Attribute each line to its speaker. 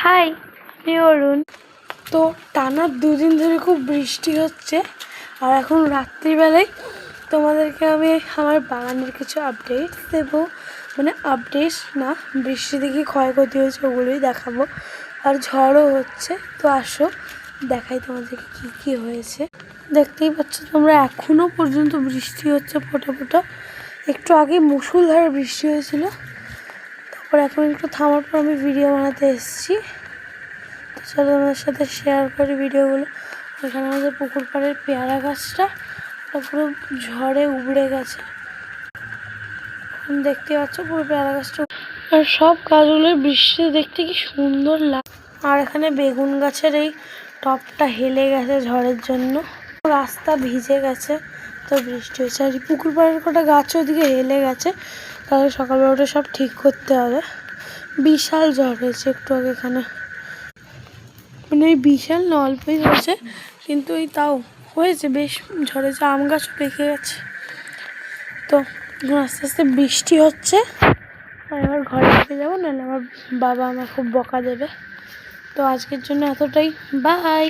Speaker 1: High, আমি অরুণ। তো টানা 2 দিন ধরে খুব বৃষ্টি হচ্ছে, আর এখন রাত্রিবেলায় তোমাদেরকে আমি আমার বাগানের কিছু আপডেটস দেবো। মানে আপডেটস না, বৃষ্টিতে কি ক্ষয়ক্ষতি হয়েছে ওগুলোই দেখাবো। আর ঝড়ও হচ্ছে, তো আসো দেখাই তোমাদেরকে কী কী হয়েছে। দেখতেই পাচ্ছ তোমরা, এখনও পর্যন্ত বৃষ্টি হচ্ছে ফোঁটা ফোঁটা। একটু আগে মুষলধারে বৃষ্টি হয়েছিল, তারপর এখন একটু থামার পর আমি ভিডিও বানাতে এসেছি। তো চলো আমাদের সাথে শেয়ার করি ভিডিওগুলো। এখানে আমাদের পুকুর পাড়ের পেয়ারা গাছটা পুরো ঝড়ে উবড়ে গেছে, দেখতে পাচ্ছ পুরো পেয়ারা গাছটা। আর সব গাছগুলোর বৃষ্টি দেখতে কি সুন্দর লাগে। আর এখানে বেগুন গাছের এই টপটা হেলে গেছে ঝড়ের জন্য, রাস্তা ভিজে গেছে। তো বৃষ্টি হয়েছে, আর পুকুর পাড়ের কটা গাছ ওইদিকে হেলে গেছে, তাহলে সকালবেলা ওটা সব ঠিক করতে হবে। বিশাল ঝড় হয়েছে একটু আগে এখানে, মানে এই বিশাল না, অল্পই হয়েছে, কিন্তু এই তাও হয়েছে, বেশ ঝড়েছে। আম গাছও পেকে গেছে। তো আস্তে আস্তে বৃষ্টি হচ্ছে, আর এবার ঘরে ঢুকে যাবো, নাহলে আমার বাবা আমার খুব বকা দেবে। তো আজকের জন্য এতটাই, বাই।